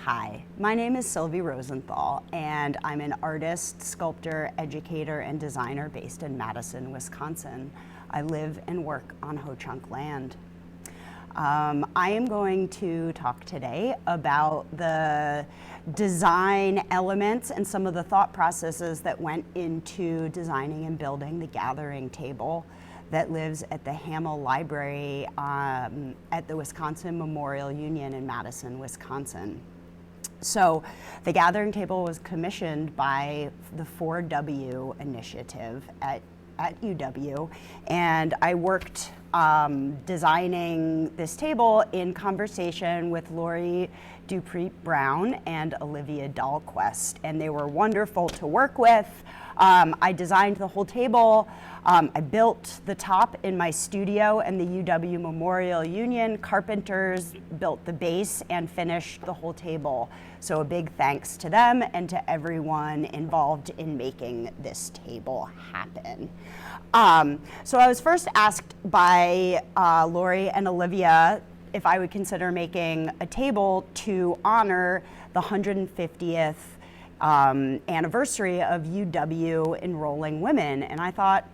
Hi, my name is Sylvie Rosenthal, and I'm an artist, sculptor, educator, and designer based in Madison, Wisconsin. I live and work on Ho-Chunk land. I am going to talk today about the design elements and some of the thought processes that went into designing and building the gathering table that lives at the Hamel Library at the Wisconsin Memorial Union in Madison, Wisconsin. So the gathering table was commissioned by the 4W initiative at UW, and I worked designing this table in conversation with Lori Dupreet-Brown and Olivia Dahlquist, and they were wonderful to work with. I designed the whole table. I built the top in my studio, and the UW Memorial Union carpenters built the base and finished the whole table. So a big thanks to them and to everyone involved in making this table happen. So I was first asked by Lori and Olivia if I would consider making a table to honor the 150th anniversary of UW enrolling women, and I thought,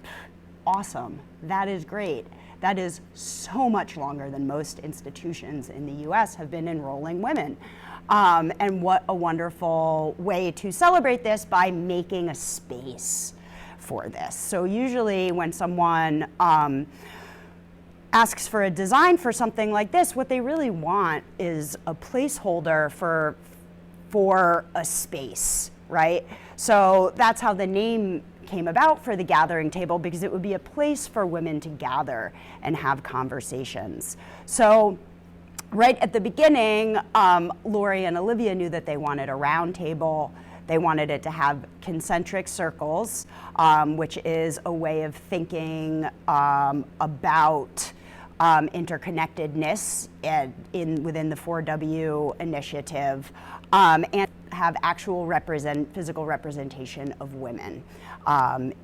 awesome, that is great. That is so much longer than most institutions in the US have been enrolling women. And what a wonderful way to celebrate this by making a space for this. So usually when someone asks for a design for something like this, what they really want is a placeholder for a space, right? So that's how the name came about for the gathering table, because it would be a place for women to gather and have conversations. So right at the beginning, Lori and Olivia knew that they wanted a round table. They wanted it to have concentric circles, which is a way of thinking about interconnectedness within the 4W initiative, and have actual physical representation of women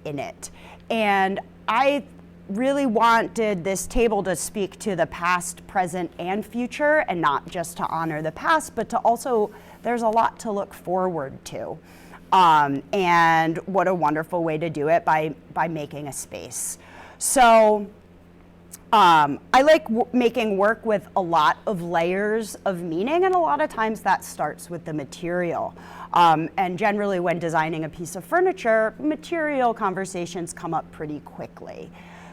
in it. And I really wanted this table to speak to the past, present, and future, and not just to honor the past, but to also, there's a lot to look forward to. And what a wonderful way to do it by making a space. So I like making work with a lot of layers of meaning, and a lot of times that starts with the material. And generally when designing a piece of furniture, material conversations come up pretty quickly.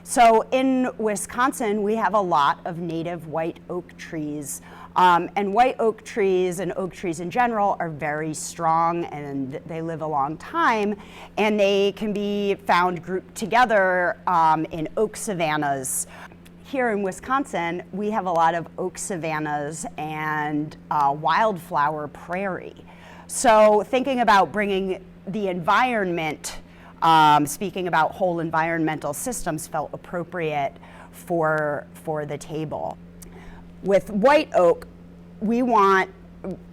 So in Wisconsin, we have a lot of native white oak trees. And white oak trees and oak trees in general are very strong, and they live a long time, and they can be found grouped together in oak savannas. Here in Wisconsin, we have a lot of oak savannas and wildflower prairie. So thinking about bringing the environment, speaking about whole environmental systems, felt appropriate for the table. With white oak,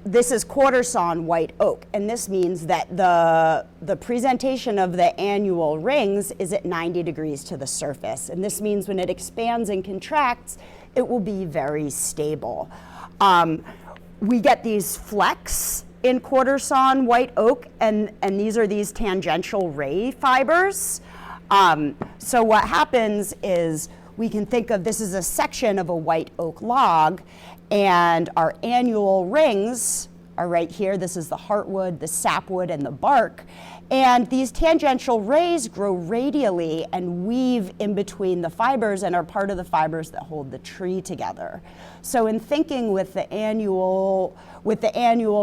this is quarter sawn white oak, and this means that the presentation of the annual rings is at 90 degrees to the surface, and this means when it expands and contracts, it will be very stable. We get these flecks in quarter sawn white oak, and these are these tangential ray fibers. So what happens is we can think of this as a section of a white oak log, and our annual rings are right here. This is the heartwood, the sapwood, and the bark. And these tangential rays grow radially and weave in between the fibers and are part of the fibers that hold the tree together. So in thinking with the annual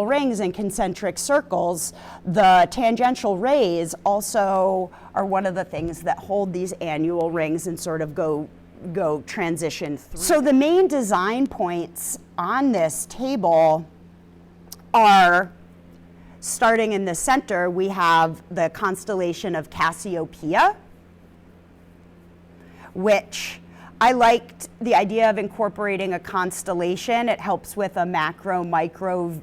rings and concentric circles, the tangential rays also are one of the things that hold these annual rings and sort of go transition through. So the main design points on this table are, starting in the center, we have the Constellation of Cassiopeia, which I liked the idea of incorporating a constellation. It helps with a macro, micro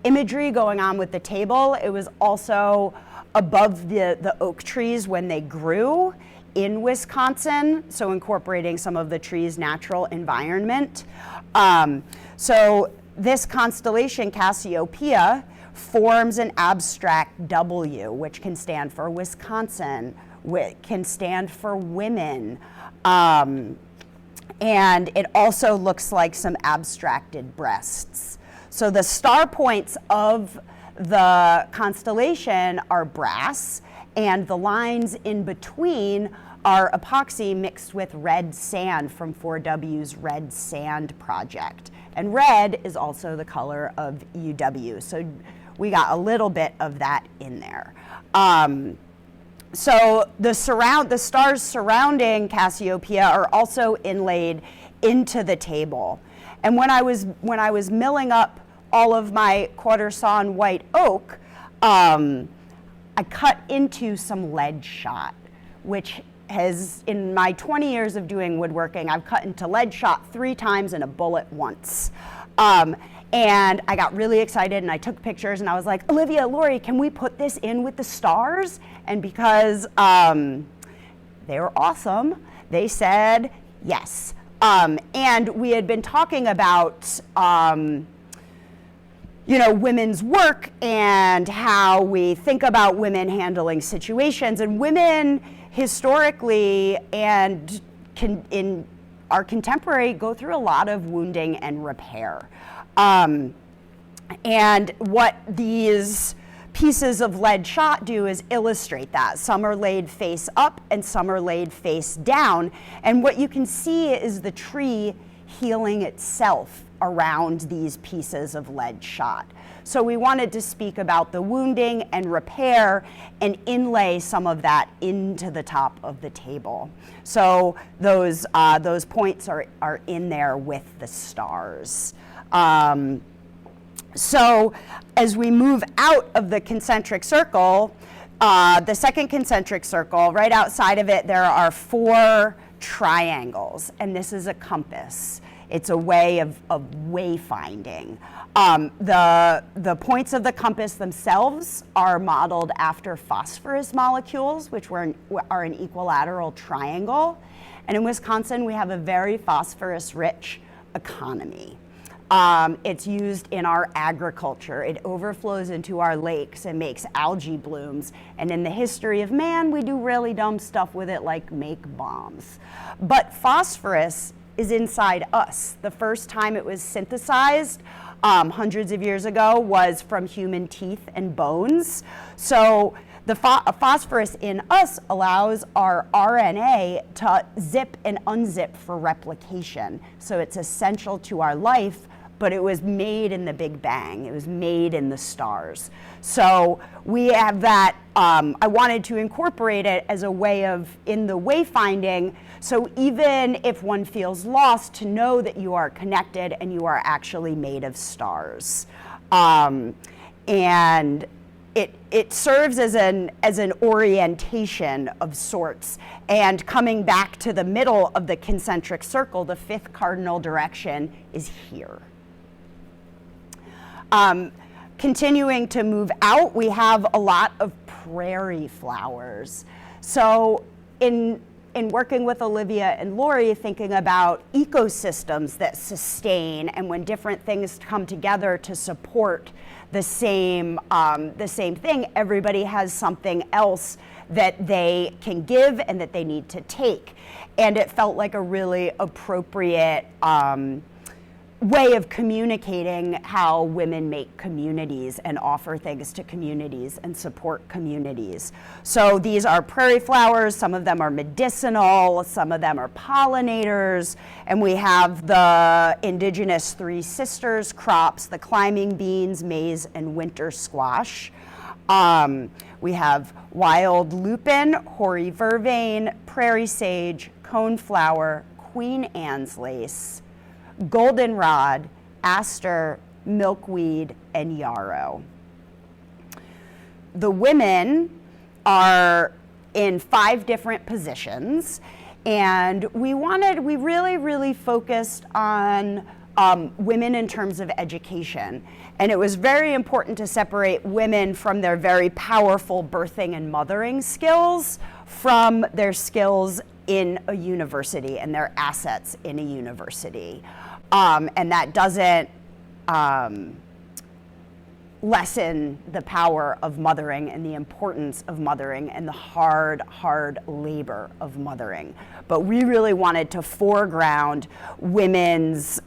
imagery going on with the table. It was also above the oak trees when they grew in Wisconsin, so incorporating some of the tree's natural environment. So this constellation, Cassiopeia, forms an abstract W, which can stand for Wisconsin, can stand for women, and it also looks like some abstracted breasts. So the star points of the constellation are brass, and the lines in between are epoxy mixed with red sand from 4W's Red Sand Project. And red is also the color of UW, so we got a little bit of that in there. So the stars surrounding Cassiopeia are also inlaid into the table. And when I was milling up all of my quarter sawn white oak, I cut into some lead shot, which has, in my 20 years of doing woodworking, I've cut into lead shot 3 times and a bullet once. And I got really excited and I took pictures and I was like, Olivia, Lori, can we put this in with the stars? And because they were awesome, they said yes. And we had been talking about women's work and how we think about women handling situations, and women historically and in our contemporary go through a lot of wounding and repair. And what these pieces of lead shot do is illustrate that. Some are laid face up and some are laid face down. And what you can see is the tree healing itself around these pieces of lead shot. So we wanted to speak about the wounding and repair and inlay some of that into the top of the table. So those points are in there with the stars. So as we move out of the concentric circle, the second concentric circle, right outside of it, there are 4 triangles, and this is a compass. It's a way of wayfinding. The points of the compass themselves are modeled after phosphorus molecules, which are an equilateral triangle. And in Wisconsin, we have a very phosphorus-rich economy. It's used in our agriculture. It overflows into our lakes and makes algae blooms. And in the history of man, we do really dumb stuff with it, like make bombs. But phosphorus is inside us. The first time it was synthesized hundreds of years ago was from human teeth and bones. So the phosphorus in us allows our RNA to zip and unzip for replication. So it's essential to our life, but it was made in the Big Bang. It was made in the stars. So we have that, I wanted to incorporate it as a way of, in the wayfinding, so even if one feels lost, to know that you are connected and you are actually made of stars. And it serves as an orientation of sorts. And coming back to the middle of the concentric circle, the 5th cardinal direction is here. Continuing to move out, we have a lot of prairie flowers. So in working with Olivia and Lori, thinking about ecosystems that sustain, and when different things come together to support the same thing, everybody has something else that they can give and that they need to take. And it felt like a really appropriate way of communicating how women make communities and offer things to communities and support communities. So these are prairie flowers, some of them are medicinal, some of them are pollinators, and we have the indigenous 3 sisters crops, the climbing beans, maize, and winter squash. We have wild lupin, hoary vervain, prairie sage, coneflower, Queen Anne's lace, goldenrod, aster, milkweed, and yarrow. The women are in 5 different positions, and we really focused on women in terms of education. And it was very important to separate women from their very powerful birthing and mothering skills from their skills in a university and their assets in a university. And that doesn't lessen the power of mothering and the importance of mothering and the hard labor of mothering. But we really wanted to foreground women's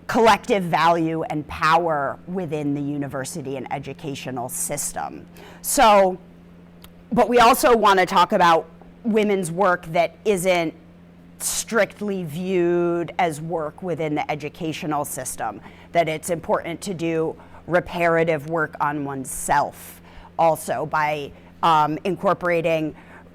collective value and power within the university and educational system. So, but we also want to talk about women's work that isn't strictly viewed as work within the educational system, that it's important to do reparative work on oneself also by incorporating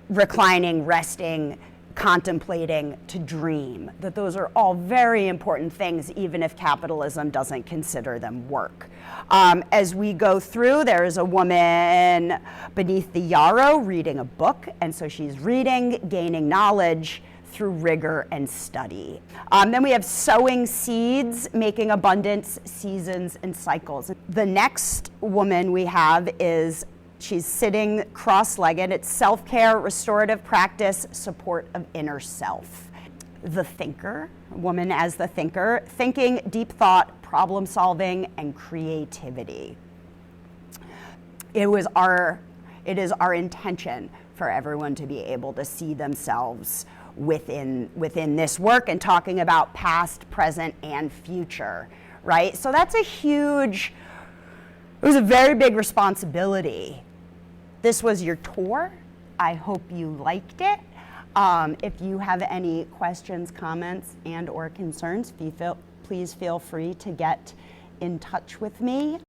reclining, resting, contemplating, to dream, that those are all very important things even if capitalism doesn't consider them work. As we go through, there is a woman beneath the yarrow reading a book, and so she's reading, gaining knowledge through rigor and study. Then we have sowing seeds, making abundance, seasons, and cycles. The next woman we have is, she's sitting cross-legged. It's self-care, restorative practice, support of inner self. The thinker, woman as the thinker, thinking, deep thought, problem solving, and creativity. It is our intention for everyone to be able to see themselves within this work, and talking about past, present, and future, right? So that's it was a very big responsibility. This was your tour. I hope you liked it. If you have any questions, comments, and or concerns, please feel free to get in touch with me.